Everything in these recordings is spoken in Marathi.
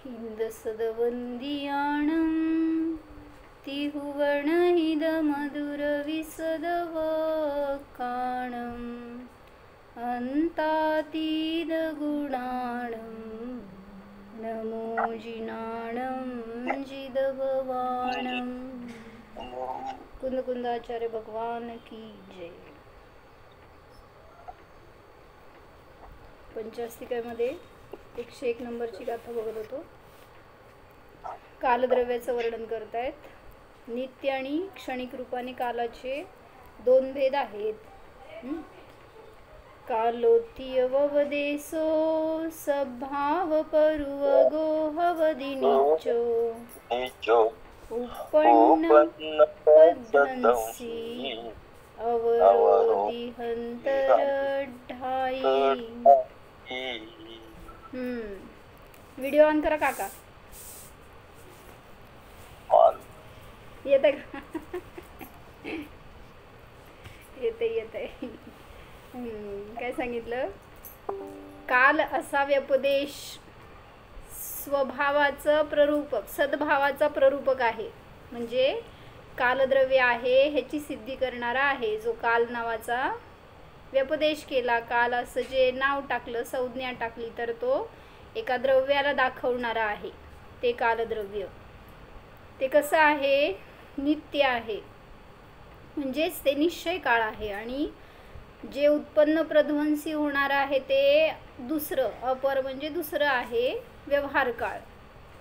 हिंदसदवंदियाणं तिहुवर्णहिदमधुरविसदवाक्काणम् अन्तातीदगुणाणं नमो जिनाणं जिदभवाणं। कुंदकुंदाचार्य भगवान की जय। पंचास्तिकामध्ये 101 नंबरची गाथा बघत होतो. कालद्रव्याचं वर्णन करतायत. नित्य आणि क्षणिक रूपाने कालाचे दोन भेद आहेत. कालोत्यवदेशो सभाव परुवगो हवदिनिचो उपन्नपद्धंसी अवरोधिहंतरढाई। व्हिडिओ ऑन करा काका. येते का? येते. काय सांगितलं? काल असा व्यपदेश स्वभावाचं प्ररूपक, सद्भावाचा प्ररूपक आहे. म्हणजे कालद्रव्य आहे ह्याची सिद्धी करणारा आहे. जो काल नावाचा व्यपदेश केला, काल असं जे नाव टाकलं, संज्ञा टाकली, तर तो एका द्रव्याला दाखवणारा आहे. ते कालद्रव्य. ते कसं आहे? नित्य आहे, म्हणजेच ते निश्चय काळ आहे. आणि जे उत्पन्न प्रध्वंसी होणार आहे ते दुसरं, अपर म्हणजे दुसरं आहे व्यवहार काळ.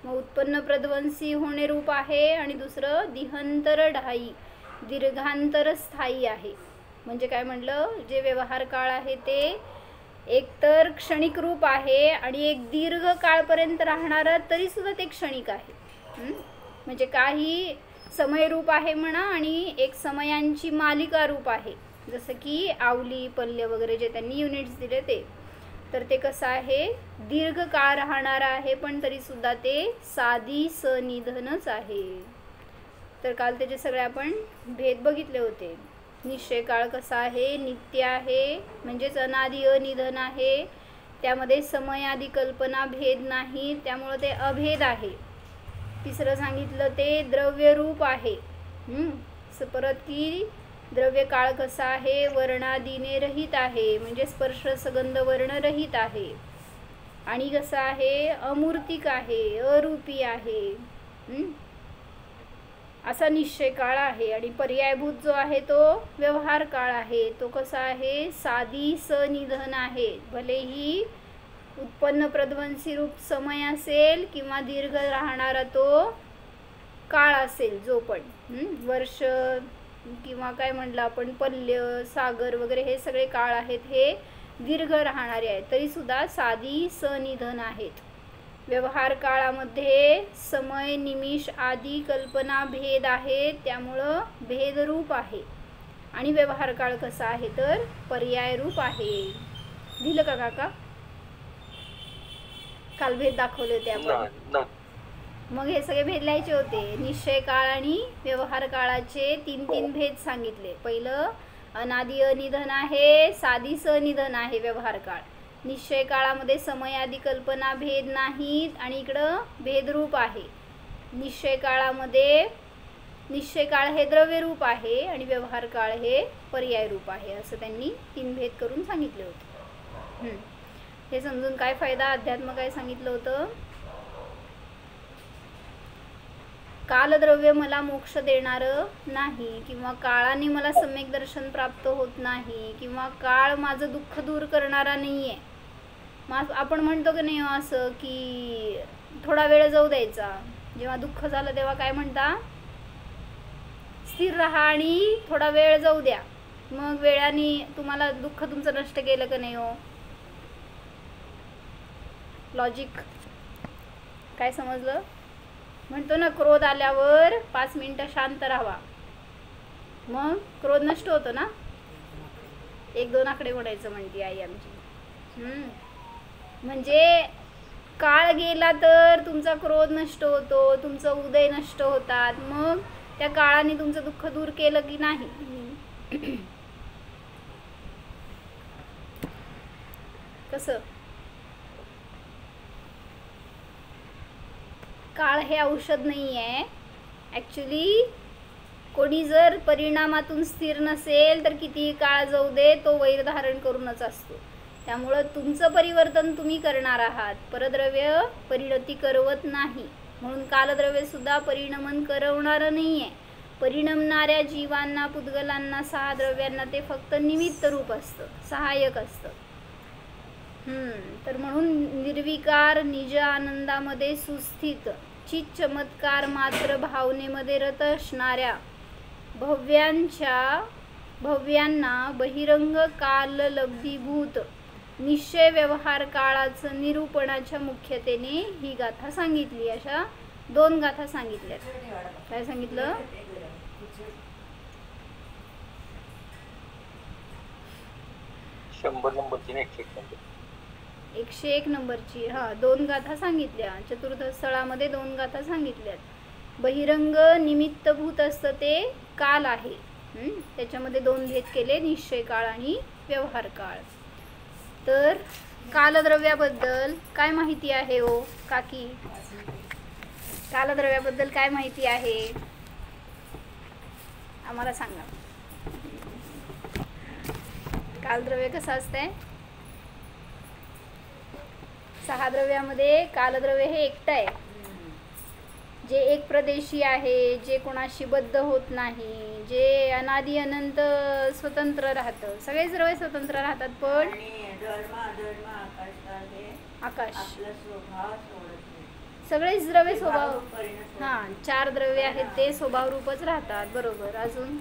मग उत्पन्न प्रध्वंसी होणे रूप आहे आणि दुसरं दिहंतर ढाई, दीर्घांतर स्थायी आहे. म्हणजे काय म्हटलं? जे व्यवहार काळ आहे ते एकतर क्षणिक रूप आहे आणि एक दीर्घ काळपर्यंत राहणारं, तरी सुद्धा ते क्षणिक आहे. म्हणजे काही समय रूप आहे म्हणा आणि एक समयांची मालिका रूप आहे. जसं की आवली, पल्य वगैरे जे त्यांनी युनिट्स दिले ते. तर ते कसं आहे? दीर्घ काळ राहणार आहे, पण तरी सुद्धा ते साधी सनिधनच आहे. तर काल त्याचे सगळे आपण भेद बघितले होते. निश्चय काळ कसा आहे? नित्य आहे, म्हणजेच अनादि अनिधन आहे. त्यामध्ये समय आदी कल्पना भेद नाही, त्यामुळे ते अभेद आहे. तिसरं सांगितलं ते द्रव्यरूप आहे. परत की द्रव्य काळ कसा आहे? वर्णादीने रहित आहे, म्हणजे स्पर्श सगंध वर्ण रहित आहे. आणि कसं आहे? अमूर्तिक आहे, अरूपी आहे. असा निश्चय काळ आहे. आणि पर्यायभूत जो आहे तो व्यवहार काळ आहे. तो कसा आहे? साधी सनिधन आहे. भलेही उत्पन्न प्रध्वंसी रूप समय असेल किंवा दीर्घ राहणारा तो काळ असेल, जो पण वर्ष किंवा काय म्हटलं आपण, पल्य, सागर वगैरे हे सगळे काळ आहेत, हे दीर्घ राहणारे आहेत, तरी सुद्धा साधी सनिधन आहेत. व्यवहार काळामध्ये समय, निमिष आदी कल्पना भेद आहेत, त्यामुळं भेदरूप आहे. आणि व्यवहार काळ कसा आहे? तर पर्याय रूप आहे. दिलं का काका? काल भेद दाखवले होते आपण. मग हे सगळे भेद लिहायचे होते. निश्चय काळ आणि व्यवहार काळाचे 3 भेद सांगितले. पहिलं अनादि अनिधन आहे, साधी सनिधन आहे व्यवहार काळ. निश्चय काळामध्ये समय आदी कल्पना भेद नाहीत आणि इकडं भेदरूप आहे. निश्चय काळामध्ये निश्चय काळ हे द्रव्यरूप आहे आणि व्यवहार काळ हे पर्याय रूप आहे. असं त्यांनी 3 भेद करून सांगितले होते. हे समजून काय फायदा? अध्यात्म काय सांगितलं होतं? कालद्रव्य मला मोक्ष देणारं नाही, किंवा काळाने मला सम्यक दर्शन प्राप्त होत नाही, किंवा काळ माझं दुःख दूर करणारा नाही आहे. मग आपण म्हणतो की नाही असं की थोडा वेळ जाऊ द्यायचा. जेव्हा दुःख झालं तेव्हा काय म्हणता? स्थिर राहा आणि थोडा वेळ जाऊ द्या. मग वेळाने तुम्हाला दुःख तुमचं नष्ट केलं का नाही हो? लॉजिक काय समजलं? म्हणतो ना, क्रोध आल्यावर 5 मिनिटं शांत राहावा, मग क्रोध नष्ट होतो ना. 1-2 आकडे म्हणायचं म्हणते आई आमची. म्हणजे काळ गेला तर तुमचा क्रोध नष्ट होतो, तुमचं उदय नष्ट होतात. मग त्या काळाने तुमचं दुःख दूर केलं की नाही? कसं? काळ हे औषध नाही आहे. ॲक्च्युली कोणी जर परिणामातून स्थिर नसेल तर कितीही काळ जाऊ दे तो वैर धारण करूनच असतो. त्यामुळं तुमचं परिवर्तन तुम्ही करणार आहात. परद्रव्य परिणती करवत नाही, म्हणून कालद्रव्यसुद्धा परिणमन करवणारं नाही आहे. परिणमणाऱ्या जीवांना, पुद्गलांना, 6 द्रव्यांना ते फक्त निमित्त रूप असतं, सहाय्यक असतं. तर म्हणून निर्विकार निज आनंदामध्ये सुस्थित चित चमत्कार मात्र भावनेमध्ये रत असणाऱ्या भव्यांना बहिरंग काल लब्धीभूत निश्चय व्यवहार काळाचं निरूपणाच्या मुख्यतेने ही गाथा सांगितली. अशा 2 गाथा सांगितल्या. काय सांगितलं? 100 नंबरची 101 नंबरची 2 गाथा सांगितल्या. चतुर्थ स्थळामध्ये 2 गाथा सांगितल्यात. बहिरंग निमित्तभूत असतं ते काल आहे. त्याच्यामध्ये 2 भेद केले, निश्चय काळ आणि व्यवहार काळ. तर कालद्रव्याबद्दल काय माहिती आहे हो काकी? कालद्रव्याबद्दल काय माहिती आहे आम्हाला सांगा. कालद्रव्य कसं असतंय? 6 द्रव्यामध्ये कालद्रव्य हे एकटं आहे, जे एक प्रदेशी आहे, जे कोणाशी बद्ध होत नाही, जे अनादि अनंत स्वतंत्र राहतं. सगळेच द्रव्य स्वतंत्र राहतात, पण आकाश सगळेच द्रव्य स्वभाव 4 द्रव्य आहेत ते स्वभाव रूपच राहतात. बरोबर. अजून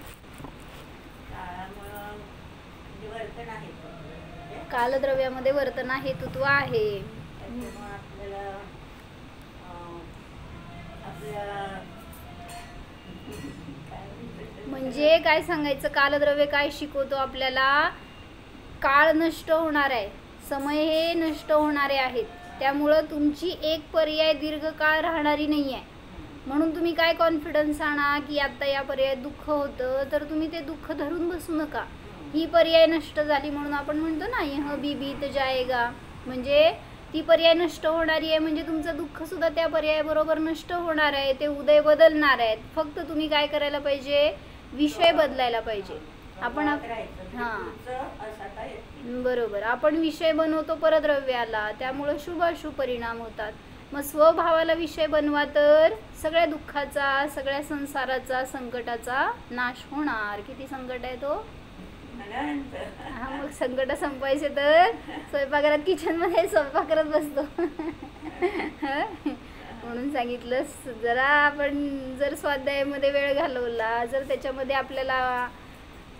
कालद्रव्यामध्ये वर्तना हेतुत्व आहे. म्हणजे काय सांगायचं, कालद्रव्य काय शिकवतो आपल्याला? काळ नष्ट होणार आहे, समय हे नष्ट होणारे आहेत, त्यामुळं तुमची एक पर्याय दीर्घकाळ राहणारी नाही आहे. म्हणून तुम्ही काय कॉन्फिडन्स आणा की आता या पर्यायात दुःख होतं तर तुम्ही ते दुःख धरून बसू नका. ही पर्याय नष्ट झाली म्हणून आपण म्हणतो ना यह भी बीत जाएगा, म्हणजे ती पर्याय नष्ट होणारी आहे, म्हणजे तुमचं दुःख सुद्धा त्या पर्यायाबरोबर नष्ट होणार आहे. ते उदय बदलणार आहेत. फक्त तुम्ही काय करायला पाहिजे? विषय बदलायला पाहिजे. आपण बरोबर, आपण विषय बनवतो परद्रव्याला, त्यामुळं शुभाशुभ परिणाम होतात. मग स्वभावाला विषय बनवा तर सगळ्या दुःखाचा, सगळ्या संसाराचा, संकटाचा नाश होणार. किती संकट आहे तो? मग संकट संपायचे तर स्वयंपाकघरात किचनमध्ये स्वयंपाक करत बसतो. म्हणून सांगितलं, जरा आपण जर स्वाध्यायामध्ये वेळ घालवला, जर त्याच्यामध्ये आपल्याला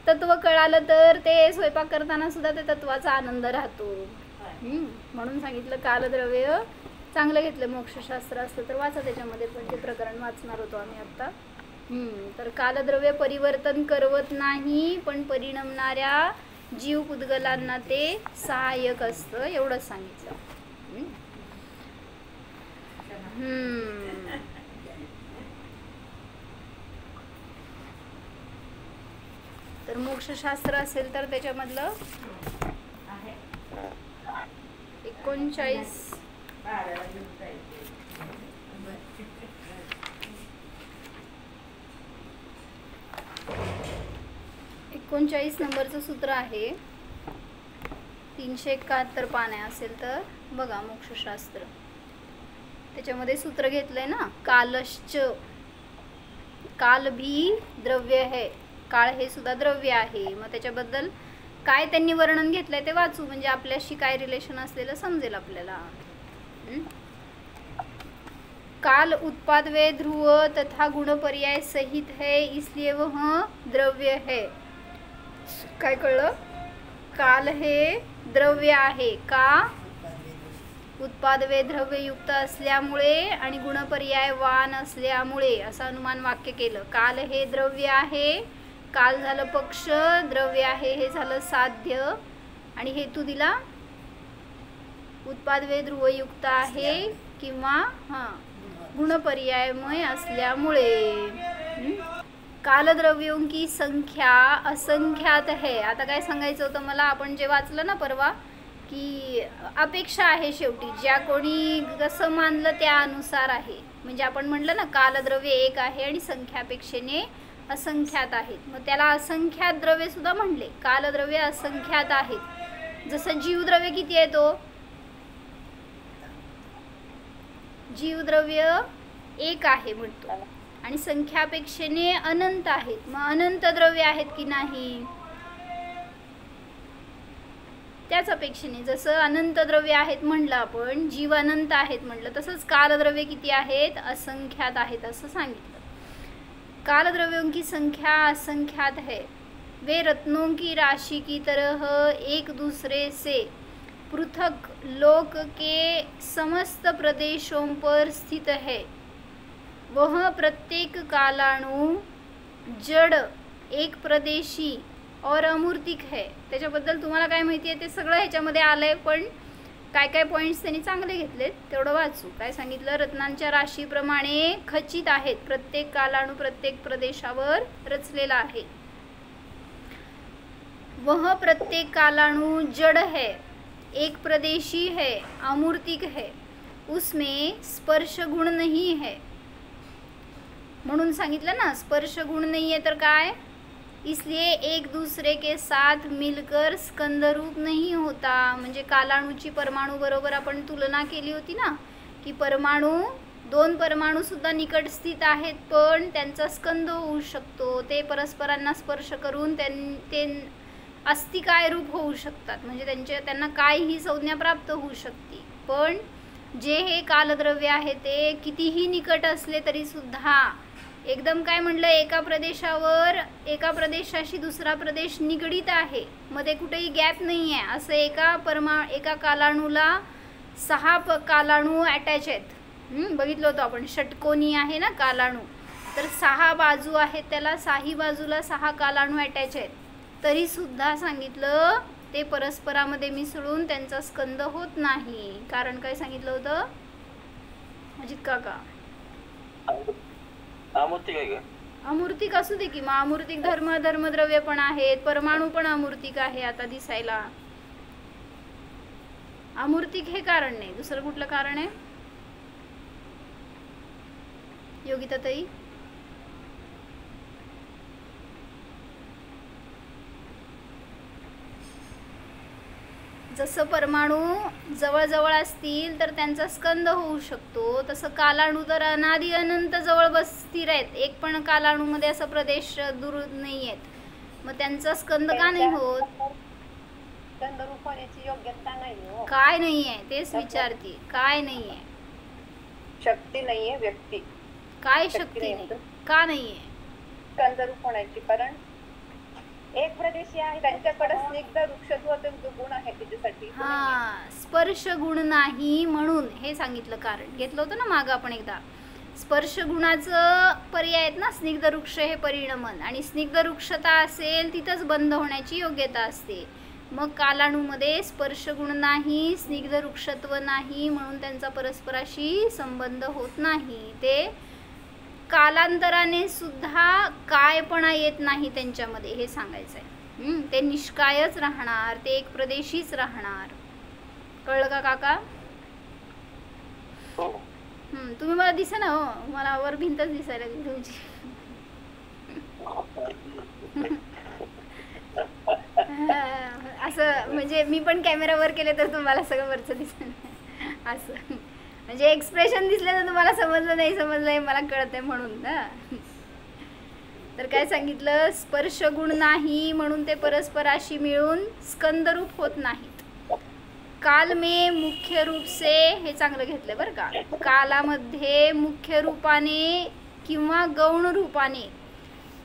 तत्व कळालं तर ते स्वयंपाक करताना सुद्धा ते तत्वाचा आनंद राहतो. म्हणून सांगितलं कालद्रव्य चांगलं घेतलं. मोक्षशास्त्र असतं तर वाचा, त्याच्यामध्ये पण ते प्रकरण वाचणार होतो आम्ही आत्ता. तर कालद्रव्य परिवर्तन करवत नाही, पण परिणमणाऱ्या जीव पुद्गलांना ते सहाय्यक असतं, एवढंच सांगितलं. तर मोक्षशास्त्र असेल तर त्याच्यामधलं 39 नंबरचं सूत्र आहे. 371 पाने असेल तर बघा मोक्षशास्त्र, त्याच्यामध्ये सूत्र घेतलंय ना, कालश्च, काल भी द्रव्य है, काळ हे सुद्धा द्रव्य आहे. मग त्याच्याबद्दल काय त्यांनी वर्णन घेतलंय ते वाचू, म्हणजे आपल्याशी काय रिलेशन असलेलं समजेल आपल्याला. काल उत्पाद वे ध्रुव तथा गुण पर्याय सहित है, इसलिए वह द्रव्य है. काय कळलं? काल हे द्रव्य आहे का? उत्पाद वे द्रव्य युक्त असल्यामुळे आणि गुणपर्याय वान असल्यामुळे, असं अनुमान वाक्य केलं. काल हे द्रव्य आहे, काल झालं पक्ष, द्रव्य आहे हे झालं साध्य, आणि हेतू दिला उत्पाद वे ध्रुवयुक्त आहे किंवा गुणपर्यायमय असल्यामुळे. कालद्रव्यों की संख्या असंख्यात है. आता काय सांगायचं होतं मला, आपण जे वाचलं ना परवा, की अपेक्षा आहे, शेवटी ज्या कोणी कसं मानलं त्यानुसार आहे. म्हणजे आपण म्हटलं ना, कालद्रव्य एक आहे आणि संख्यापेक्षेने असंख्यात आहेत. मग त्याला असंख्यात द्रव्य सुद्धा म्हणले. कालद्रव्य असंख्यात आहेत. जसं जीवद्रव्य किती आहे, तो जीवद्रव्य एक आहे म्हणतो आणि संख्यापेक्षेने अनंत आहेत. मग अनंत द्रव्य आहेत की नाही, त्याच अपेक्षेने. जसं अनंत द्रव्य आहेत म्हणलं आपण, जीव अनंत आहेत म्हणलं, तसंच कालद्रव्य किती आहेत, असंख्यात आहेत असं सांगितलं. कालद्रव्यों की संख्या असंख्यात है, वे रत्नों की राशि की तरह एक दूसरे से पृथक लोक के समस्त प्रदेशों पर स्थित है. वह प्रत्येक कालाणु जड़, एक प्रदेशी और अमूर्तिक है. त्याच्याबद्दल तुम्हाला काय माहिती आहे ते सगळं ह्याच्यामध्ये आलंय, पण काय काय पॉईंट्स त्यांनी चांगले घेतलेत तेवढं वाचू. काय सांगितलं, रत्नांच्या राशीप्रमाणे खचित आहेत, प्रत्येक कालाणू प्रत्येक प्रदेशावर रचलेला आहे. वह प्रत्येक कालाणु जड़ है, एक प्रदेशी है, अमूर्तिक है, उसमें स्पर्श गुण नहीं है. म्हणून सांगितलं ना, स्पर्श गुण नहीं है तर काय, इसलिए एक दूसरे के साथ मिलकर स्कंदरूप नहीं होता. म्हणजे कालाणूची परमाणू बरोबर आपण तुलना केली होती ना, की परमाणू, दोन परमाणू सुद्धा निकट स्थित आहेत, पण त्यांचा स्कंद होऊ शकतो. ते परस्परांना स्पर्श करून ते अस्तिकाय रूप होऊ शकतात. म्हणजे त्यांना काय ही संज्ञा प्राप्त होऊ शकते. पण जे हे कालद्रव्य आहे ते कितीही निकट असले तरी सुद्धा एकदम काय म्हणलं, एका प्रदेशाशी दुसरा प्रदेश निगडीत आहे, मध्ये कुठेही गॅप नाही आहे. असं एका कालाणूला 6 कालाणू अटॅच आहेत. बघितलं होतं आपण, षटकोनी आहे ना कालाणू, तर 6 बाजू आहेत त्याला, 6ही बाजूला 6 कालाणू अटॅच आहेत. तरी सुद्धा सांगितलं ते परस्परामध्ये मिसळून त्यांचा स्कंद होत नाही. कारण काय सांगितलं होतं अजित काका, अमूर्तिक आहे का, अमूर्तिक असू दे की, मग अमूर्तिक धर्मद्रव्य पण आहेत, परमाणू पण अमूर्तिक आहे. आता दिसायला अमूर्तिक हे कारण नाही, दुसरं कुठलं कारण आहे योगिता ताई? जसं परमाणू जवळजवळ असतील तर त्यांचा स्कंद होऊ शकतो, तसं कालाणू तर अनादि अनंत जवळ स्थिर आहेत. एक पण कालाणूमध्ये असा प्रदेश दूर नाही आहेत, मग त्यांचा स्कंद का नाही होत? स्कंद रूप होण्याची योग्यता नाही हो. काय नाही आहे तेच विचारते, काय नाही आहे? शक्ती नाहीये, व्यक्ती. काय शक्ती नाही, का नाही आहे स्कंद रूप होण्याची? कारण एक प्रदेशी आहे, त्यांच्याकडे स्निग्ध वृक्षत्व गुण आहे त्याच्यासाठी. हा, स्पर्श गुण नाही म्हणून हे सांगितलं कारण. घेतलं होतं ना मागं आपण एकदा. स्पर्श गुणाचं पर्याय आहेत ना, स्निग्ध वृक्ष हे परिणमन, आणि स्निग्ध वृक्षता असेल तिथंच बंद होण्याची योग्यता असते. मग कालाणूमध्ये स्पर्श गुण नाही, स्निग्ध वृक्षत्व नाही, म्हणून त्यांचा परस्पराशी संबंध होत नाही. ते कालांतराने सुद्धा कायपणा येत नाही त्यांच्यामध्ये, हे सांगायचं आहे. ते निष्कायच राहणार, ते एक प्रदेशीच राहणार. कळलं का काका? तुम्ही मला दिसा ना हो, मला वर भिंतच दिसायला लागली तुमची. असं म्हणजे मी पण कॅमेरा वर केले तर तुम्हाला सगळं वरचं दिसेल असं. म्हणजे एक्सप्रेशन दिसले तर तुम्हाला समजलं नाही समजलं मला कळत आहे म्हणून ना. तर काय सांगितलं, स्पर्श गुण नाही म्हणून ते परस्पराशी मिळून स्कंदरूप होत नाहीत. काल में मुख्य रूप से, हे चांगलं घेतलं बरं का, कालामध्ये मुख्य रूपाने किंवा गौण रूपाने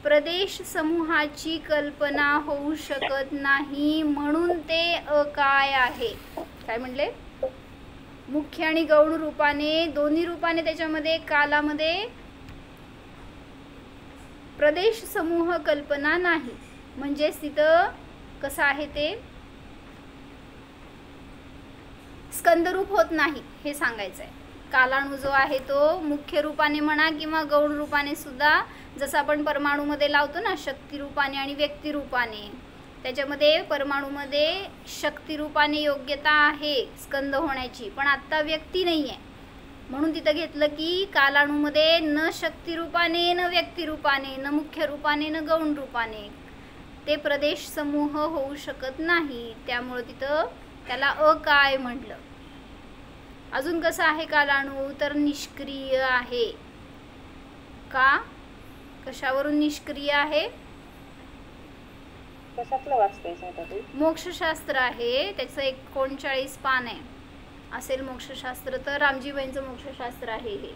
प्रदेश समूहाची कल्पना होऊ शकत नाही, म्हणून ते अकाय आहे. काय म्हणले, मुख्य आणि गौण रूपाने, दोन्ही रूपाने त्याच्यामध्ये कालामध्ये प्रदेश समूह कल्पना नाही. म्हणजे तिथं कसं आहे, ते स्कंदरूप होत नाही हे सांगायचं आहे. कालाणू जो आहे तो मुख्य रूपाने म्हणा किंवा गौण रूपाने सुद्धा, जसं आपण परमाणूमध्ये लावतो ना शक्ती रूपाने आणि व्यक्ती रूपाने, त्याच्यामध्ये परमाणूमध्ये शक्तिरूपाने योग्यता आहे स्कंद होण्याची, पण आत्ता व्यक्ती नाही आहे, म्हणून तिथं घेतलं की कालाणूमध्ये न शक्तिरूपाने न व्यक्तिरूपाने न मुख्य रूपाने न गौण रूपाने ते प्रदेश समूह होऊ शकत नाही, त्यामुळे तिथं त्याला अकाय म्हटलं. अजून कसं आहे कालाणू, तर निष्क्रिय आहे. का, कशावरून निष्क्रिय आहे? कशातलं वाचतेस आता तू? मोक्षशास्त्र आहे, त्याचं 39 पान आहे असेल मोक्षशास्त्र, तर रामजीबाईंचं मोक्षशास्त्र आहे हे.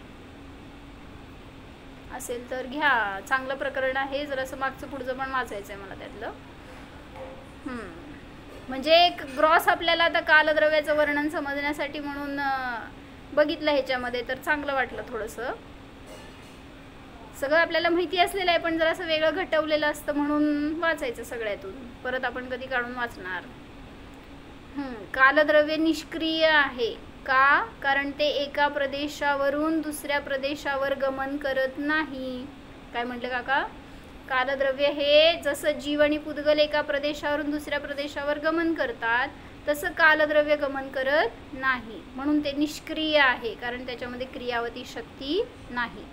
असेल तर घ्या, चांगलं प्रकरण आहे. जरासं मागचं पुढचं पण वाचायचं आहे मला त्यातलं. म्हणजे एक ग्रॉस आपल्याला आता कालद्रव्याचं वर्णन समजण्यासाठी म्हणून बघितलं ह्याच्यामध्ये, तर चांगलं वाटलं थोडंसं. सगळं आपल्याला माहिती असलेलं आहे, पण जरासं वेगळं घटवलेलं असतं म्हणून वाचायचं सगळ्यातून. परत आपण कधी काढून वाचणार. कालद्रव्य निष्क्रिय आहे. का, कारण ते एका प्रदेशावरून दुसऱ्या प्रदेशावर गमन करत नाही. काय म्हटलं काका? कालद्रव्य हे जसं जीव आणि पुद्गल एका प्रदेशावरून दुसऱ्या प्रदेशावर गमन करतात, तसं कालद्रव्य गमन करत नाही, म्हणून ते निष्क्रिय आहे, कारण त्याच्यामध्ये क्रियावती शक्ती नाही.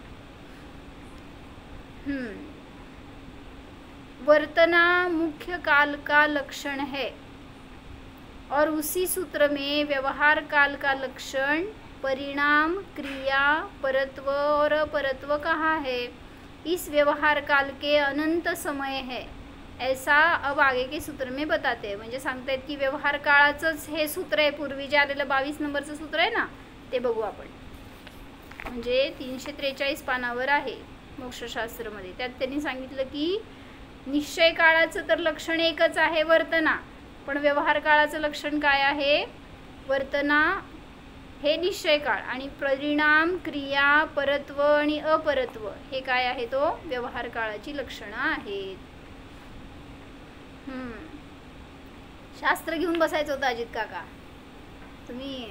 वर्तना मुख्य काल का लक्षण है और उसी सूत्र में व्यवहार काल का लक्षण परिणाम क्रिया परत्व और अपरत्व कहा है. इस व्यवहार काल के अनंत समय है ऐसा अब आगे के सूत्र में बताते हैं. म्हणजे सांगतायत की व्यवहार काळाचंच हे सूत्र आहे, पूर्वी जे आलेलं 22 नंबरचं सूत्र आहे ना, ते बघू आपण. म्हणजे 343 पानावर आहे मोक्षशास्त्रमध्ये. त्यात त्यांनी सांगितलं की निश्चय काळाचं तर लक्षण एकच आहे, वर्तना, पण व्यवहार काळाचं लक्षण काय आहे? वर्तना हे निश्चय काळ, आणि परिणाम क्रिया परत्व आणि अपरत्व हे काय आहे? तो व्यवहार काळाची लक्षणं आहेत. शास्त्र घेऊन बसायचं होतं अजित काका, तुम्ही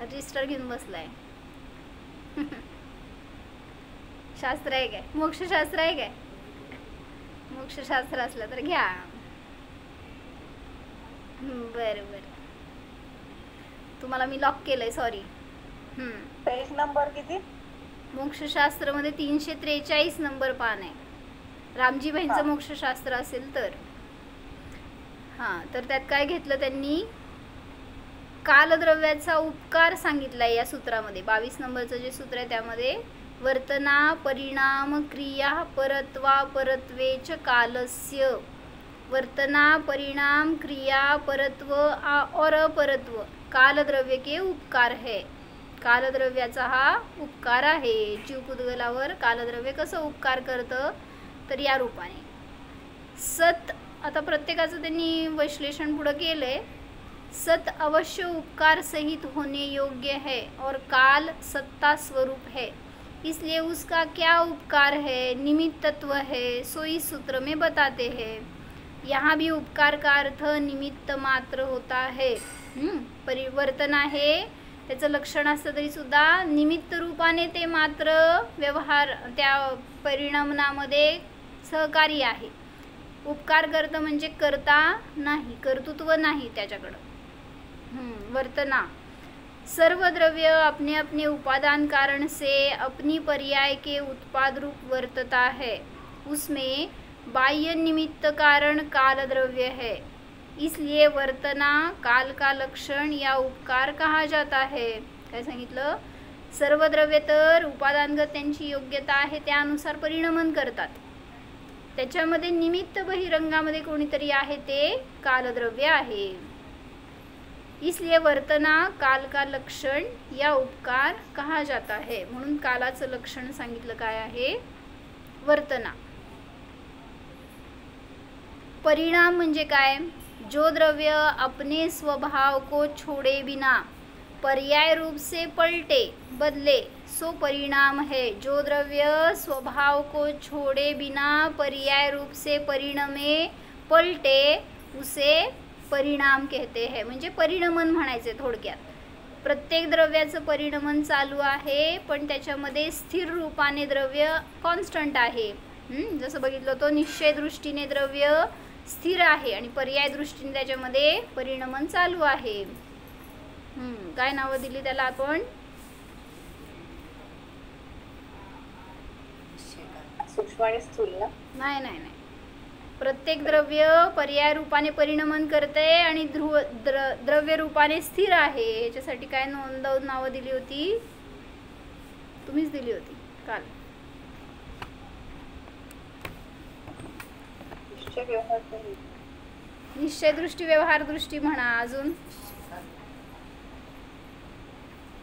रजिस्टर घेऊन बसलाय. शास्त्र आहे काय? मोक्षशास्त्र आहे काय? मोक्षशास्त्र असलं तर घ्या. बरं बरं, तुम्हाला मी लॉक केलंय, सॉरी. पेज नंबर किती? मोक्षशास्त्रमध्ये 343 नंबर पान आहे. रामजीबाईंचं मोक्षशास्त्र असेल तर. तर त्यात काय घेतलं त्यांनी? कालद्रव्याचा उपकार सांगितलाय या सूत्रामध्ये. 22 नंबरचं जे सूत्र आहे त्यामध्ये वर्तना परिणाम क्रिया परत्वा परत्वेच कालस्य. वर्तना परिणाम क्रिया परत्व और अपरत्व कालद्रव्य के उपकार है. कालद्रव्याचा हा उपकार आहे. जीव पुद्गलावर कालद्रव्य कसं उपकार करतं, तर या रूपाने. सत, आता प्रत्येकाचं त्यांनी विश्लेषण पुढं केलंय. सत अवश्य उपकार सहित होने योग्य है और काल सत्ता स्वरूप है, इसलिए उसका क्या उपकार है, निमित्त तत्व है, सो इस सूत्र में बताते हैं. यहाँ भी उपकार का अर्थ निमित्त मात्र होता है. परिवर्तन आहे त्याचं लक्षण असतं तरी सुद्धा निमित्त रूपाने ते मात्र व्यवहार त्या परिणामामध्ये सहकारी आहे. उपकार करतं म्हणजे करता नाही, कर्तृत्व नाही त्याच्याकडं. वर्तना सर्व द्रव्य अपने अपने उपादान कारण से अपनी पर्याय के उत्पाद रूप वर्तता है. उसमें बाह्य निमित्त कारण काल द्रव्य है, इसलिए वर्तना काल का लक्षण या उपकार कहा जाता है. काय सांगितलं? सर्व द्रव्य तर उपादानगत त्यांची योग्यता आहे त्यानुसार परिणमन करतात. त्याच्यामध्ये निमित्त बहिरंगामध्ये कोणीतरी आहे ते कालद्रव्य आहे. इसलिए वर्तना काल का लक्षण या उपकार कहा जाता है. म्हणून कालाचं लक्षण सांगितलं काय आहे? वर्तना. परिणाम म्हणजे काय? जो द्रव्य अपने स्वभाव को छोड़े बिना पर्याय रूप से पलटे बदले सो परिणाम है. जो द्रव्य स्वभाव को छोड़े बिना पर्याय रूप से परिणमे पलटे उसे परिणाम कहते हैं. म्हणजे परिणमन म्हणायचे थोडक्यात. प्रत्येक द्रव्याचं परिणमन चालू आहे, पण त्याच्यामध्ये स्थिर रूपाने द्रव्य कॉन्स्टंट आहे. जसं बघितलं तो निश्चय दृष्टीने द्रव्य स्थिर आहे आणि पर्याय दृष्टीने त्याच्यामध्ये परिणमन चालू आहे. काय नावं दिली त्याला आपण? सूक्ष्म आणि स्थूल ना? नाही नाही नाही, प्रत्येक द्रव्य पर्याय रूपाने परिणमन करते आणि द्रव्य रूपाने स्थिर आहे. याच्यासाठी काय नावं दिली होती? तुम्हीच दिली होती काल. निश्चय दृष्टी, व्यवहार दृष्टी म्हणा. अजून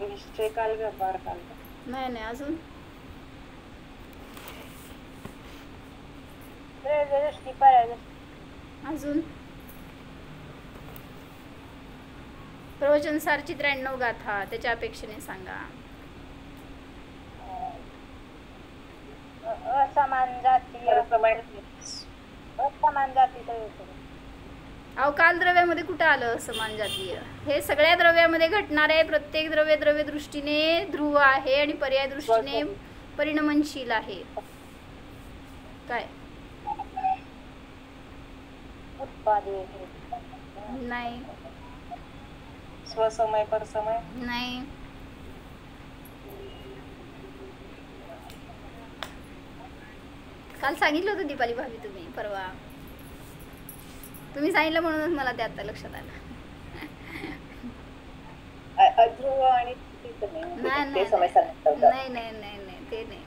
निश्चय काल, व्यवहार काल. नाही नाही, अजून अजून प्रवचनसार 93 गाथा त्याच्या अपेक्षेने सांगा. असमान जाती, असमान जाती. अहो, काल द्रव्यामध्ये कुठं आलं असमान जातीय? हे सगळ्या द्रव्यामध्ये घटणार आहे. प्रत्येक द्रव्य द्रव्य दृष्टीने ध्रुव आहे आणि पर्याय दृष्टीने परिणमनशील आहे. काय? नाही स्वसमय परसमय नाही. काल सांगितलं होतं दीपाली भाभी तुम्ही, परवा तुम्ही सांगितलं म्हणूनच मला ते आता लक्षात आलं. अध्रुव आणि नाही नाही नाही, ते नाही.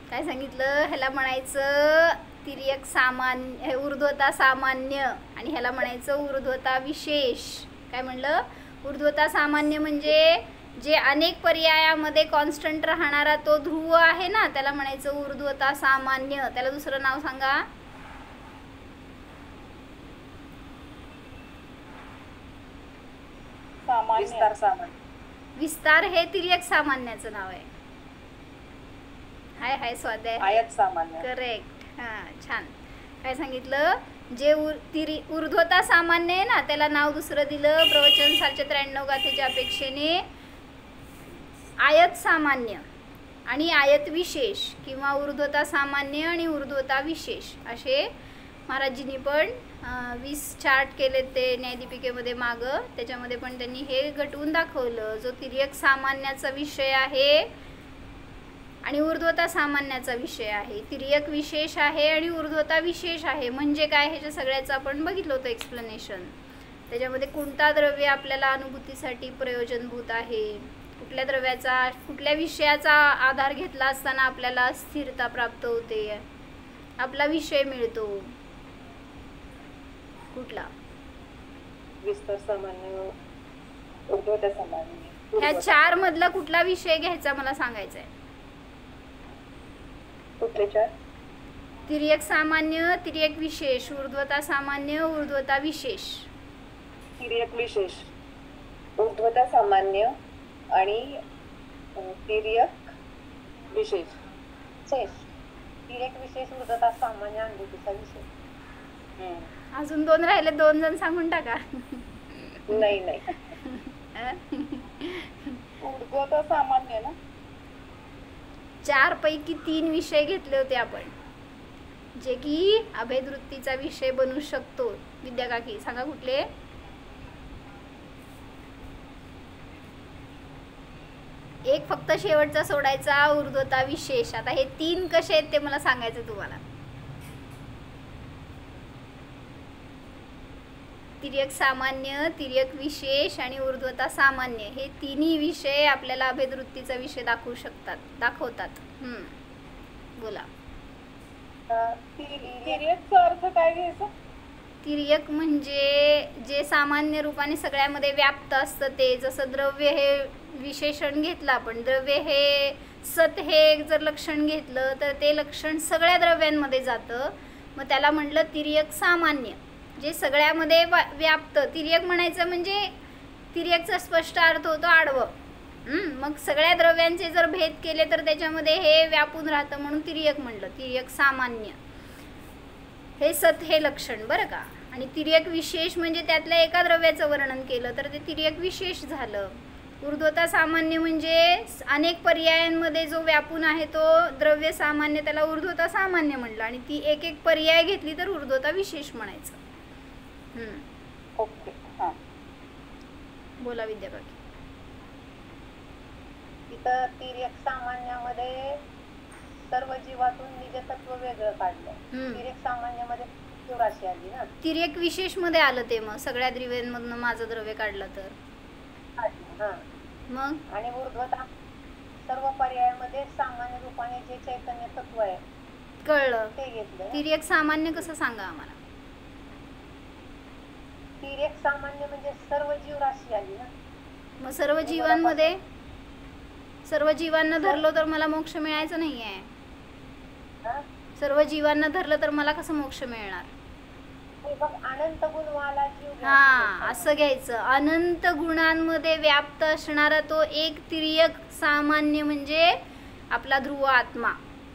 काय सांगितलं? ह्याला म्हणायचं तिर्यक सामान्य, ऊर्ध्वता सामान्य, आणि ह्याला म्हणायचं ऊर्ध्वता विशेष. काय म्हणलं? ऊर्ध्वता सामान्य म्हणजे जे अनेक पर्यायामध्ये कॉन्स्टंट राहणारा तो ध्रुव आहे ना, त्याला म्हणायचं ऊर्ध्वता सामान्य. त्याला दुसरं नाव सांगा. विस्तार सामान्य. विस्तार हे तिर्यक सामान्याचं नाव आहे. हाय स्वाध्याय. आयत सामान्य. करेक्ट. छान. काय सांगितलं? जे ऊर्ध्वता सामान्य आहे ना, त्याला नाव दुसरं दिलं प्रवचन 93 गाथेच्या अपेक्षेने आयत सामान्य आणि आयत विशेष, किंवा ऊर्ध्वता सामान्य आणि ऊर्ध्वता विशेष असे महाराजींनी पण 20 चार्ट केले ते न्यायदीपिकेमध्ये मागं. त्याच्यामध्ये पण त्यांनी हे घटवून दाखवलं. जो तिर्यक सामान्याचा विषय आहे आणि ऊर्ध्वता सामान्याचा विषय आहे, तिर्यक विशेष आहे आणि ऊर्ध्वता विशेष आहे. म्हणजे काय? ह्याच्या सगळ्याचं आपण बघितलं होतं एक्सप्लेनेशन. त्याच्यामध्ये कोणता द्रव्य आपल्याला अनुभूतीसाठी प्रयोजनभूत आहे, कुठल्या द्रव्याचा, कुठल्या विषयाचा आधार घेतला असताना आपल्याला स्थिरता प्राप्त होते, आपला विषय मिळतो कुठला? विस्तार सामान्य, ऊर्ध्वता सामान्य. ह्या 4 मधला कुठला विषय घ्यायचा मला सांगायचं आहे. कुठले 4? तिर्यक सामान्य, तिर्यक विशेष, ऊर्ध्वता सामान्य, ऊर्ध्वता विशेष. तिर्यक विशेष, ऊर्ध्वता सामान्य आणि तिर्यक विशेष. तिर्यक विशेष, ऊर्ध्वता सामान्य, अनुभूतीचा विषय. अजून 2 राहिले. 2 जण सांगून टाका. नाही ऊर्ध्वता सामान्य ना. 4 पैकी 3 विषय घेतले होते आपण, जे की अभेदवृत्तीचा विषय बनू शकतो. विद्या काकी सांगा कुठले? एक फक्त शेवटचा सोडायचा, ऊर्ध्वता विशेष. आता हे 3 कसे आहेत ते मला सांगायचं तुम्हाला. तिर्यक सामान्य, तिर्यक विशेष आणि ऊर्ध्वता सामान्य हे 3ही विषय आपल्याला अभेदवृत्तीचा विषय दाखवतात. बोला. तिर्यकचा अर्थ काय घ्यायचा? तिर्यक म्हणजे जे सामान्य रूपाने सगळ्यामध्ये व्याप्त असतं ते. जसं द्रव्य हे विशेषण घेतलं आपण, द्रव्य हे सत हे जर लक्षण घेतलं तर ते लक्षण सगळ्या द्रव्यांमध्ये जातं. मग त्याला म्हटलं तिर्यक सामान्य, जे सगळ्यामध्ये व्याप्त. तिर्यक म्हणायचं म्हणजे तिर्यकचा स्पष्ट अर्थ होतो आडवं. मग सगळ्या द्रव्यांचे जर भेद केले तर त्याच्यामध्ये हे व्यापून राहतं, म्हणून तिर्यक म्हणलं. तिर्यक सामान्य हे सत हे लक्षण, बरं का. आणि तिर्यक विशेष म्हणजे त्यातल्या एका द्रव्याचं वर्णन केलं तर ते तिर्यक विशेष झालं. ऊर्ध्वता सामान्य म्हणजे अनेक पर्यायांमध्ये जो व्यापून आहे तो द्रव्य सामान्य, त्याला ऊर्ध्वता सामान्य म्हणलं. आणि ती एक एक पर्याय घेतली तर ऊर्ध्वता विशेष म्हणायचं. ओके. हां, बोला विद्या काकी. तिथं तिर्यक सामान्यामध्ये सर्व जीवातून निजतत्व वेगळं काढलं. तिर्यक सामान्यामध्ये जीवराशी आली ना. तिर्यक विशेष मध्ये आलं ते, मग सगळ्या द्रव्यांमधनं माझं द्रव्य काढलं तर. हां. मग आणि ऊर्ध्वता सर्व पर्यायामध्ये सामान्य रूपाने जे चैतन्य तत्व आहे कळलं. ते घेतलं. तिर्यक सामान्य कसं सांगा आम्हाला. तिर्यक सामान्य म्हणजे सर्व जीवराशी आली ना. मग सर्व जीवांमध्ये सर्व जीवांना धरलो तर मला मोक्ष मिळायचं नाहीये. सर्व जीवांना धरलं तर मला कसं मोक्ष मिळणार. अनंत गुणवाला जीव. हा, असं घ्यायचं. अनंत गुणांमध्ये व्याप्त असणारा तो एक तिर्यक सामान्य म्हणजे आपला ध्रुव आत्मा.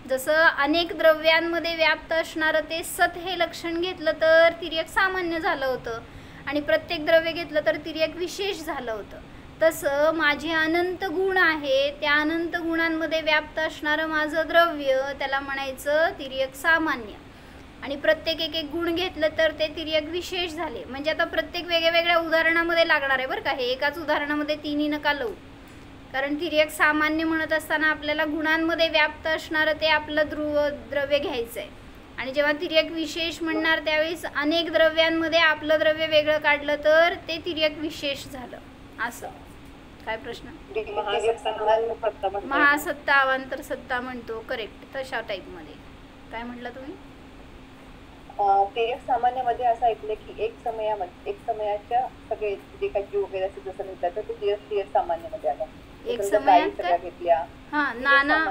जसं अनेक द्रव्यांमध्ये व्याप्त असणारं ते सत हे लक्षण घेतलं तर तिर्यक सामान्य झालं होतं, आणि प्रत्येक द्रव्य घेतलं तर तिर्यक विशेष झालं होतं. तसं माझे अनंत गुण आहे, त्या अनंत गुणांमध्ये व्याप्त असणारं माझं द्रव्य त्याला म्हणायचं तिर्यक सामान्य. आणि प्रत्येक एक एक गुण घेतलं तर ते तिर्यक विशेष झाले. म्हणजे आता प्रत्येक वेगळ्या उदाहरणामध्ये लागणार आहे बरं का. हे एकाच उदाहरणामध्ये तिन्ही नका लावू, कारण तिर्यक सामान्य म्हणत असताना आपल्याला गुणांमध्ये व्याप्त असणारं ते आपलं द्रव्य घ्यायचं आहे. आणि जेव्हा तिर्यक विशेष म्हणणार त्यावेळेस अनेक द्रव्यांमध्ये आपलं द्रव्य वेगळं काढलं तर ते तिर्यक विशेष झालं. असं काय प्रश्न. महासत्ता अवांतर सत्ता म्हणतो, करेक्ट, तशा टाईपमध्ये. काय म्हटलं तुम्ही. तिर्यक सामान्यामध्ये असं ऐकलं की एक समयाच्या सगळे जे काही जीव वगैरे असं जसं म्हणतात तर ते तिर्यक सामान्यामध्ये आलं. एक समयात घेतल्या. हा, नाना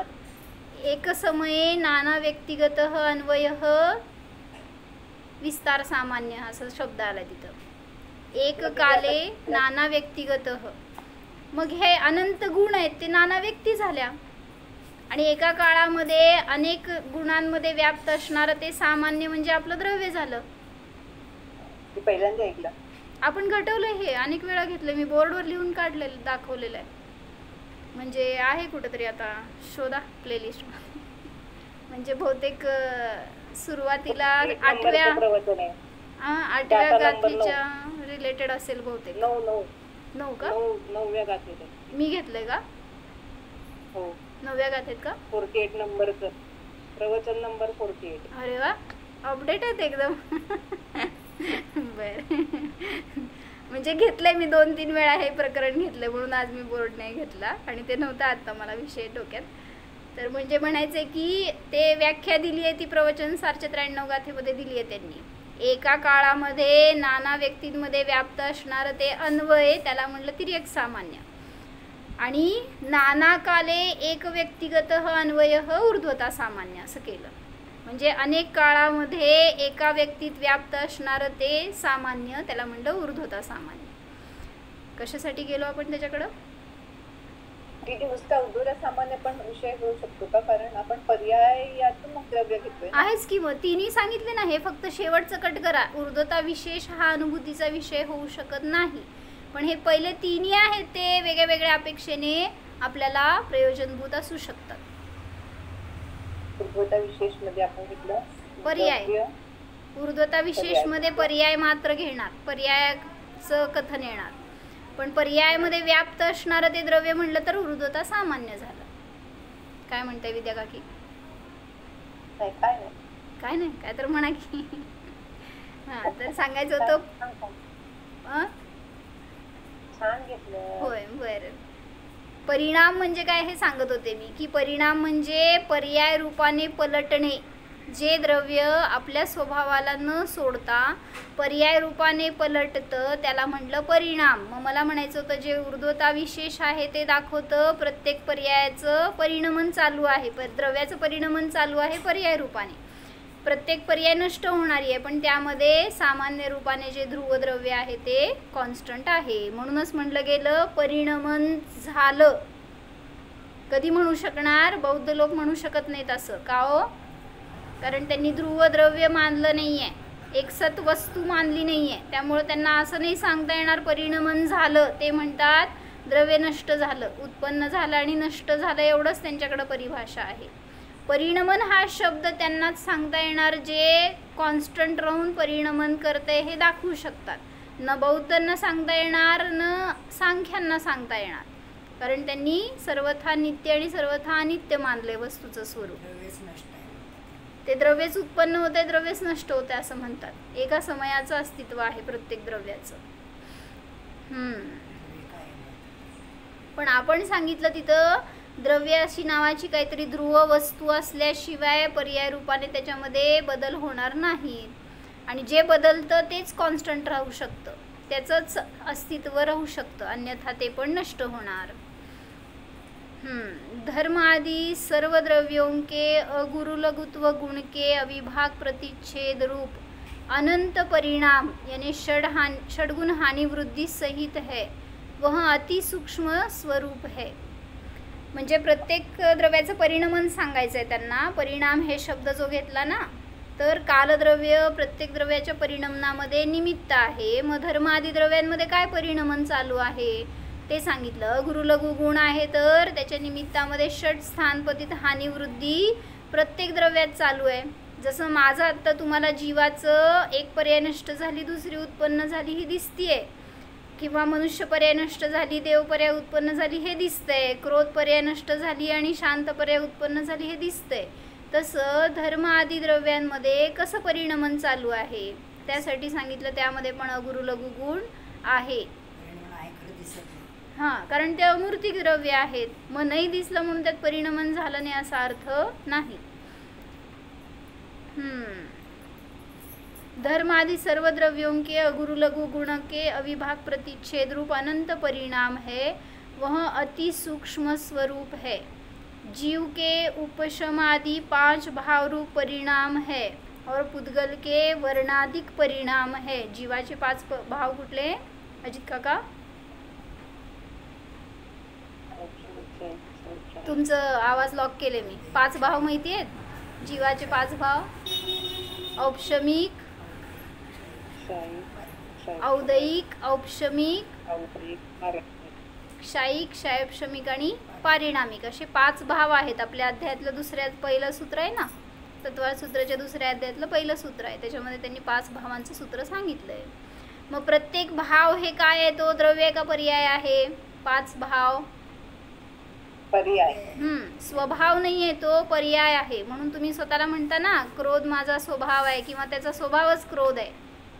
एक समये नाना व्यक्तिगत अन्वय विस्तार सामान्य असं शब्द आला तिथं. एक काले नाना व्यक्तिगत. मग हे अनंत गुण आहेत ते नाना व्यक्ती झाल्या, आणि एका काळामध्ये अनेक गुणांमध्ये व्याप्त असणारं ते सामान्य म्हणजे आपलं द्रव्य झालं. पहिल्यांदा ऐकलं आपण घटवलं. हे अनेक वेळा घेतलं, मी बोर्डवर लिहून काढलेलं दाखवलेलं आहे. म्हणजे आहे कुठेतरी, आता शोधा प्लेलिस्ट. म्हणजे बहुतेक सुरुवातीला 8व्या गाथेच्या रिलेटेड असेल बहुतेक. 9 का 9व्या गाथेत मी घेतलंय का. हो, 9व्या गाथेत का. 48 नंबरचं प्रवचन नंबर 48. अरे वा, अपडेट आहेत एकदम. बर, म्हणजे घेतलंय मी 2-3 वेळा हे प्रकरण घेतलंय, म्हणून आज मी बोर्ड नाही घेतला, आणि ते नव्हतं आता मला विषय डोक्यात. तर म्हणजे म्हणायचं की ते व्याख्या दिली आहे ती प्रवचन 493 गाथेमध्ये दिली आहे त्यांनी. एका काळामध्ये नाना व्यक्तींमध्ये व्याप्त असणारं ते अन्वय त्याला म्हणलं तिर्यक सामान्य. आणि नाना काले एक व्यक्तिगत अन्वय ऊर्ध्वता सामान्य असं केलं. म्हणजे अनेक काळामध्ये एका व्यक्तीत व्याप्त असणारं ते सामान्य त्याला म्हणलं ऊर्ध्वता सामान्य. कशासाठी गेलो आपण त्याच्याकडं. ऊर्ध्वता सामान्य पण विषय होऊ शकतो का, कारण आपण पर्यायातून मग द्रव्य घेतोय. आहेच की, मग तिन्ही सांगितले ना. हे फक्त शेवटचं कट करा. ऊर्ध्वता विशेष हा अनुभूतीचा विषय होऊ शकत नाही, पण हे पहिले तिन्ही आहेत ते वेगळ्या अपेक्षेने आपल्याला प्रयोजनभूत असू शकतात. ऊर्ध्वता विशेष मध्ये आपण घेतलं पर्याय. ऊर्ध्वता विशेष मध्ये पर्याय मात्र घेणार, पर्यायाचं कथन येणार. पण पर्यायामध्ये व्याप्त असणारं ते द्रव्य म्हणलं तर ऊर्ध्वता सामान्य झालं. काय म्हणताय विद्या काकी. काय नाही, काय तर म्हणा की. हा, तर सांगायचं होतं. होय, बरं. परिणाम म्हणजे काय हे सांगत होते मी, की परिणाम म्हणजे पर्याय रूपाने पलटणे. जे द्रव्य आपल्या स्वभावाला न सोडता पर्याय रूपाने पलटतं त्याला म्हटलं परिणाम. मग मला म्हणायचं होतं जे ऊर्ध्वता विशेष आहे ते दाखवतं प्रत्येक पर्यायाचं परिणमन चालू आहे, द्रव्याचं परिणमन चालू आहे पर्याय रूपाने. प्रत्येक पर्याय नष्ट होणारी आहे, पण त्यामध्ये सामान्य रूपाने जे ध्रुवद्रव्य आहे ते कॉन्स्टंट आहे. म्हणूनच म्हटलं गेलं परिणमन झालं. कधी म्हणू शकणार, बौद्ध लोक म्हणू शकत नाहीत असं. का हो, कारण त्यांनी ध्रुवद्रव्य मानलं नाही आहे, एक सत्वस्तू मानली नाही आहे. त्यामुळे त्यांना असं नाही सांगता येणार परिणमन झालं. ते म्हणतात द्रव्य नष्ट झालं, उत्पन्न झालं आणि नष्ट झालं, एवढंच त्यांच्याकडे परिभाषा आहे. परिणमन हा शब्द त्यांनाच सांगता येणार जे कॉन्स्टंट राहून परिणमन करते हे दाखवू शकतात. न बौद्धांना सांगता येणार, न सांख्यांना सांगता येणार, कारण त्यांनी सर्वथा नित्य आणि सर्वथा अनित्य मानले वस्तूचं स्वरूप. ते द्रव्यच उत्पन्न होते, द्रव्यच नष्ट होते असं म्हणतात. एका समयाचं अस्तित्व आहे प्रत्येक द्रव्याचं. पण आपण सांगितलं तिथं द्रव्य अशी नावाची काहीतरी ध्रुव वस्तू असल्याशिवाय पर्याय रूपाने त्याच्यामध्ये बदल होणार नाही, आणि जे बदलतं तेच कॉन्स्टंट राहू शकतं, त्याचंच अस्तित्व राहू शकतं, अन्यथा ते पण नष्ट होणार. धर्म आदि सर्व द्रव्यों के अगुरु लघुत्व गुण के अविभाग प्रतिच्छेद रूप अनंत परिणाम यानी षडगुण हानि वृद्धि सहित है, वह अति सूक्ष्म स्वरूप है. म्हणजे प्रत्येक द्रव्याचं परिणमन सांगायचं आहे त्यांना. परिणाम हे शब्द जो घेतला ना, तर कालद्रव्य प्रत्येक द्रव्याच्या परिणमनामध्ये निमित्त आहे. मग धर्म आदी द्रव्यांमध्ये काय परिणमन चालू आहे ते सांगितलं. गुरु लघु गुण आहे तर त्याच्या निमित्तामध्ये षट स्थानपतित हानिवृद्धी प्रत्येक द्रव्यात चालू आहे. जसं माझं आत्ता तुम्हाला जीवाचं एक पर्याय नष्ट झाली, दुसरी उत्पन्न झाली ही दिसतीये, किंवा मनुष्य पर्याय नष्ट झाली, देव पर्याय उत्पन्न झाली हे दिसतंय, क्रोध पर्याय नष्ट झाली आणि शांत पर्याय उत्पन्न झाली हे दिसतंय. तसं धर्म आदी द्रव्यांमध्ये कसं परिणमन चालू आहे त्यासाठी सांगितलं. त्यामध्ये पण अगुरु लघु गुण आहे. हां, कारण ते अमूर्ती द्रव्य आहेत. मग नाही दिसलं म्हणून त्यात परिणमन झालं नाही असा अर्थ नाही. धर्म आदि सर्व द्रव्यों के अगुरु लघु गुण के अविभाग प्रतिच्छेद रूप अनंत परिणाम है, वह अति सूक्ष्म स्वरूप है. जीव के उपशम आदि 5 भाव रूप परिणाम है और पुद्गल के वर्णाधिक परिणाम है. जीवाचे 5 भाव कुठले अजित काका? तुमचं आवाज लॉक केले मी. 5 भाव माहिती आहेत जीवाचे? 5 भाव: औपशमिक, औदयिक, औपशमिक, क्षायिक, क्षायोपशमिक आणि पारिणामिक असे 5 भाव आहेत. आपल्या अध्यायातलं दुसऱ्या पहिलं सूत्र आहे ना, तत्वार सूत्राच्या दुसऱ्या अध्यायातलं पहिलं सूत्र आहे, त्याच्यामध्ये त्यांनी 5 भावांचं सूत्र सांगितलंय. मग प्रत्येक भाव हे काय आहे? तो द्रव्य का पर्याय आहे? 5 भाव पर्याय. स्वभाव नाही आहे, तो पर्याय आहे. म्हणून तुम्ही स्वतःला म्हणता ना, क्रोध माझा स्वभाव आहे, किंवा त्याचा स्वभावच क्रोध आहे.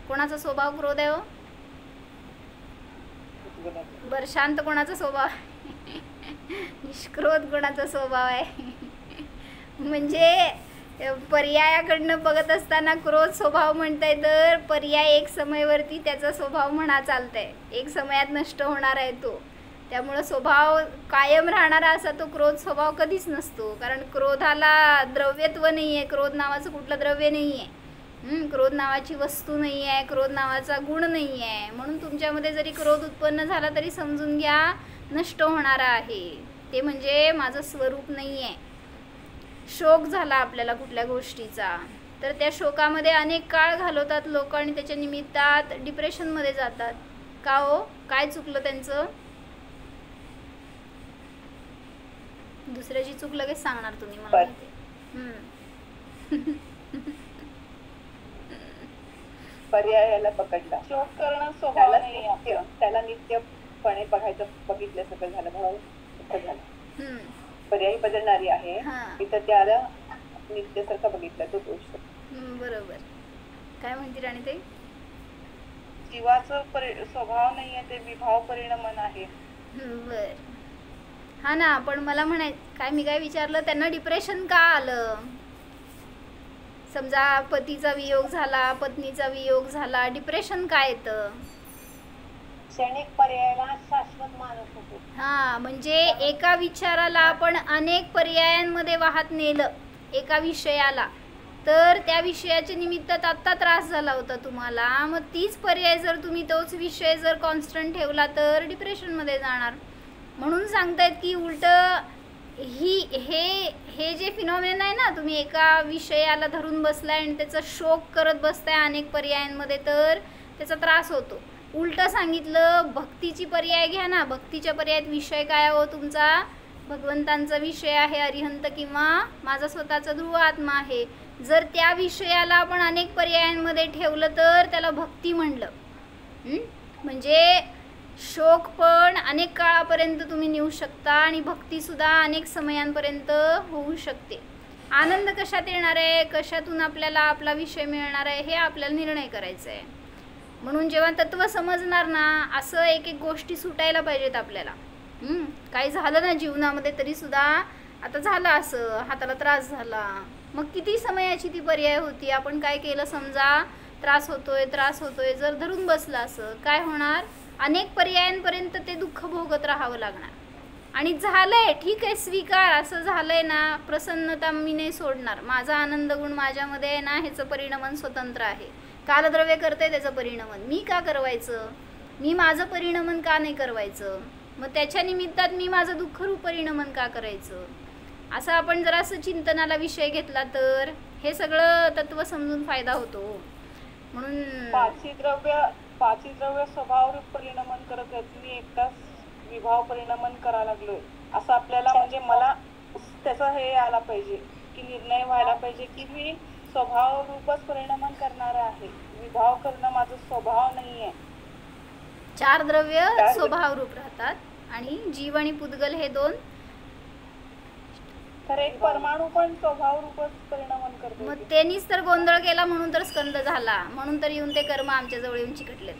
कोणाचा स्वभाव क्रोध आहे हो? बरं, शांत कोणाचा स्वभाव? निष्क्रोध कोणाचा स्वभाव आहे? म्हणजे पर्यायाकडनं बघत असताना क्रोध स्वभाव म्हणताय, तर पर्याय एक समयवरती त्याचा स्वभाव म्हणा चालतंय, एक समयात नष्ट होणार आहे तो. त्यामुळं स्वभाव कायम राहणारा असा तो क्रोध स्वभाव कधीच नसतो, कारण क्रोधाला द्रव्यत्व नाही आहे. क्रोध नावाचं कुठलं द्रव्य नाही आहे, क्रोध नावाची वस्तू नाही आहे, क्रोध नावाचा गुण नाही आहे. म्हणून तुमच्यामध्ये जरी क्रोध उत्पन्न झाला तरी समजून घ्या नष्ट होणारा आहे. ते म्हणजे माझं स्वरूप नाही आहे. शोक झाला आपल्याला कुठल्या गोष्टीचा, तर त्या शोकामध्ये अनेक काळ घालवतात लोक आणि त्याच्या निमित्तात डिप्रेशनमध्ये जातात. का हो? काय चुकलं त्यांचं? दुसऱ्याची चूक लगेच सांगणार तुम्ही मला. पर्यायाला पकडला. शोक करणं स्वभाव नाही, त्याला नित्यपणे बघितलं सगळं झालं म्हणून दुःख झालं. पर्यायी बदलणारी आहे, इथं त्याला नित्यासारखं बघितलं तो दोष. बरोबर. काय म्हणते राणी ताई? जीवाचं स्वभाव नाहीये, ते विभाव परिणमन आहे. बर. हा ना, पण मला काय मी काय विचारलं त्यांना, डिप्रेशन का आलं? समजा पतीचा वियोग झाला, पत्नीचा वियोग झाला, डिप्रेशन काय येतं? क्षणिक पर्यायाला शाश्वत मानत होतो. हा, म्हणजे एका विचाराला आपण अनेक पर्यायांमध्ये वाहत नेलं एका विषयाला, तर त्या विषयाच्या निमित्तात आत्ता त्रास झाला होता तुम्हाला. मग तीच पर्याय जर तुम्ही तोच विषय जर कॉन्स्टंट ठेवला तर डिप्रेशनमध्ये जाणार. म्हणून सांगतायत की उलट हे जे फिनॉमिनन आहे ना, तुम्ही एका विषयाला धरून बसलाय आणि त्याचा शोक करत बसताय अनेक पर्यायांमध्ये, तर त्याचा त्रास होतो. उलट सांगितलं भक्तीची पर्याय घ्या ना. भक्तीच्या पर्यायात विषय काय हो तुमचा? भगवंतांचा विषय आहे अरिहंत किंवा माझा स्वतःचा ध्रुव आत्मा आहे. जर त्या विषयाला आपण अनेक पर्यायांमध्ये ठेवलं तर त्याला भक्ती म्हणलं. म्हणजे शोक पण अनेक काळापर्यंत तुम्ही नेऊ शकता आणि भक्तीसुद्धा अनेक समयांपर्यंत होऊ शकते. आनंद कशात येणार आहे, कशातून आपल्याला आपला विषय मिळणार आहे हे आपल्याला निर्णय करायचा आहे. म्हणून जेव्हा तत्व समजणार ना, असं एक एक गोष्टी सुटायला पाहिजेत आपल्याला. काही झालं ना जीवनामध्ये तरीसुद्धा आता झालं असं, हाताला त्रास झाला, मग किती समयाची ती पर्याय होती. आपण काय केलं, समजा त्रास होतोय जर धरून बसला असं काय होणार, अनेक पर्यायांपर्यंत ते दुःख भोगत राहावं लागणार. आणि झालंय ठीक आहे, स्वीकार, असं झालंय ना, प्रसन्नता मी नाही सोडणार, माझा आनंद गुण माझ्यामध्ये आहे ना, ह्याचं परिणमन स्वतंत्र आहे. कालद्रव्य करते त्याचं परिणमन, मी का करवायचं, मी माझं परिणमन का नाही करवायचं, मग त्याच्या निमित्तात मी माझं दुःखरूप परिणमन का करायचं. असं आपण जर असं चिंतनाला विषय घेतला तर हे सगळं तत्व समजून फायदा होतो. म्हणून पाची द्रव्य स्वभावरूप परिणमन करत आहेत, मी एकटाच विभाव परिणमन करायला लागलोय असं आपल्याला, म्हणजे मला त्याचा हे आला पाहिजे की निर्णय व्हायला पाहिजे की मी स्वभाव रूपच परिणमन करणार आहे, विभाव करणं माझा स्वभाव नाहीये. 4 द्रव्य स्वभाव रूप राहतात आणि जीव आणि पुद्गल हे 2. तर एक परमाणू पण स्वभाव रूपच परिणमन करतो. मग त्यांनीच तर गोंधळ केला, म्हणून तर स्कंद झाला, म्हणून तर येऊन ते कर्म आमच्या जवळ येऊन चिकटलेत.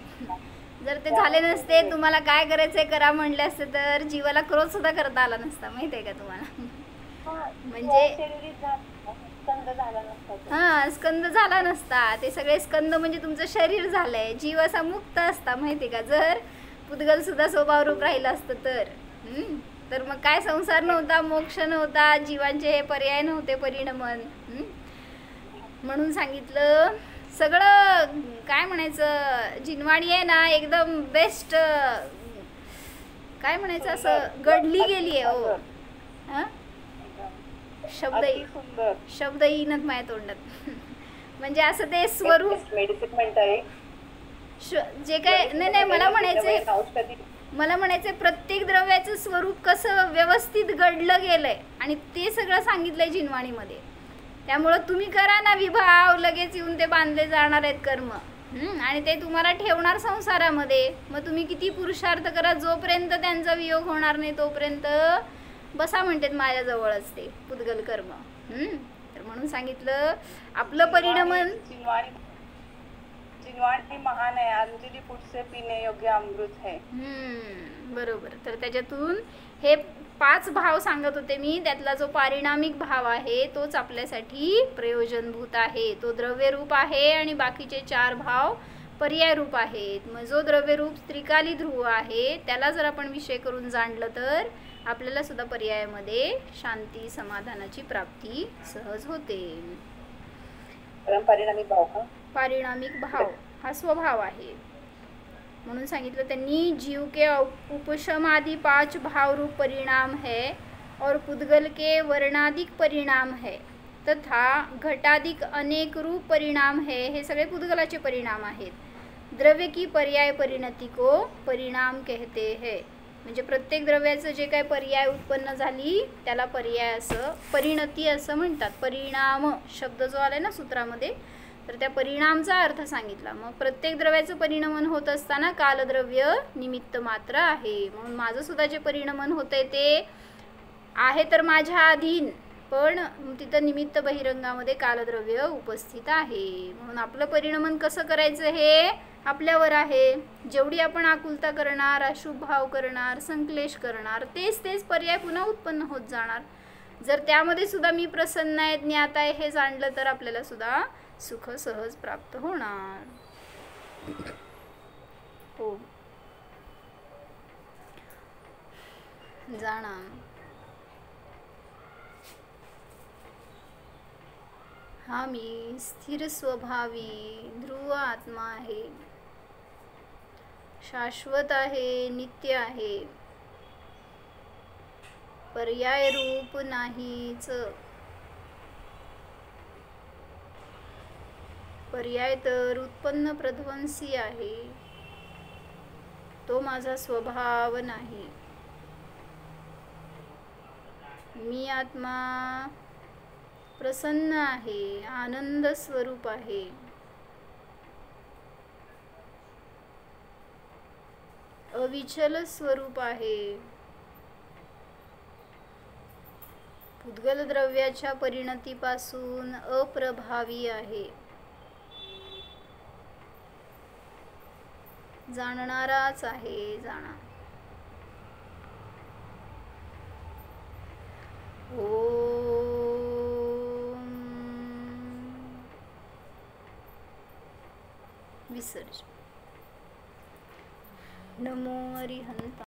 जर ते झाले नसते, तुम्हाला काय करायचंय करा म्हणले असते तर जीवाला क्रोध सुद्धा करता आला नसता. माहितीये का तुम्हाला, म्हणजे स्कंद झाला नसता. ते सगळे स्कंद म्हणजे तुमचं शरीर झालंय, जीव असा मुक्त असता. माहितीये का, जर पुद्गल सुद्धा स्वभाव रूप राहिलं असतं तर मग काय संसार नव्हता, मोक्ष नव्हता, जीवांचे हे पर्याय नव्हते परिणमन. म्हणून सांगितलं सगळं काय म्हणायचं, जिनवाणी आहे ना एकदम बेस्ट, काय म्हणायचं असं घडली गेली आहे. हो शब्द येईनच माझ्या तोंडात. म्हणजे असं ते स्वरूप जे काय नाही मला म्हणायचंय प्रत्येक द्रव्याचं स्वरूप कसं व्यवस्थित घडलं गेलंय आणि ते सगळं सांगितलंय जिनवाणीमध्ये. त्यामुळं तुम्ही करा ना विभाव, लगेच येऊन ते बांधले जाणार आहेत कर्म, आणि ते तुम्हाला ठेवणार संसारामध्ये. मग तुम्ही किती पुरुषार्थ करा, जोपर्यंत त्यांचा वियोग होणार नाही तोपर्यंत बसा म्हणतात माझ्याजवळच ते पुद्गल कर्म. तर म्हणून सांगितलं आपलं परिणमन. जिनवाणी महान आहे, अंजली पुढचे पिणे योग्य अमृत है. बरोबर. तर त्याच्यातून हे 5 भाव सांगत होते मी, त्यातला जो पारिणामिक भाव आहे तोच आपल्यासाठी प्रयोजनभूत आहे. तो द्रव्यरूप आहे आणि बाकीचे 4 भाव पर्याय रूप आहेत. मग जो द्रव्यरूप त्रिकाली ध्रुव आहे त्याला जर आपण विषय करून जाणलं तर आपल्याला सुद्धा पर्यायामध्ये शांती समाधानाची प्राप्ती सहज होते. पारिणामिक भाव हा स्वभाव आहे. म्हणून सांगितलं त्यांनी, जीव के उपशम आदि 5 भाव रूप परिणाम है और पुद्गल के वर्णाधिक परिणाम है तथा घटाधिक अनेक रूप परिणाम है. हे सगळे पुद्गलाचे परिणाम आहेत. द्रव्य की पर्याय परिणति को परिणाम कहते हैं. म्हणजे प्रत्येक द्रव्याचं जे काही पर्याय उत्पन्न झाली त्याला पर्याय असं, परिणती असं म्हणतात. परिणाम शब्द जो आलाय ना सूत्रामध्ये, तर त्या परिणामचा अर्थ सांगितला. मग प्रत्येक द्रव्याचं परिणमन होत असताना कालद्रव्य निमित्त मात्र आहे. म्हणून माझं सुद्धा जे परिणमन होतंय ते आहे तर माझ्या अधीन, पण तिथं निमित्त बहिरंगामध्ये कालद्रव्य उपस्थित आहे. म्हणून आपलं परिणमन कसं करायचं हे आपल्यावर आहे. जेवढी आपण आकुलता करणार, अशुभ भाव करणार, संक्लेश करणार, तेच पर्याय पुन्हा उत्पन्न होत जाणार. जर त्यामध्ये सुद्धा मी प्रसन्न आहे, ज्ञात आहे हे जाणलं तर आपल्याला सुद्धा सुख सहज प्राप्त होणार. हो जाणा. हा मी स्थिर स्वभावी ध्रुव आत्मा आहे, शाश्वत आहे, नित्य आहे, पर्याय रूप नाहीच. पर्याय तर उत्पन्न प्रध्वंसी आहे. तो माझा स्वभाव नाही. मी आत्मा प्रसन्न आहे, आनंद स्वरूप आहे. अविचल स्वरूप आहे. पुद्गल द्रव्याच्या परिणतीपासून अप्रभावी आहे. जाणणाराच आहे, जाणा. विसर्जन. नमो अरिहंत.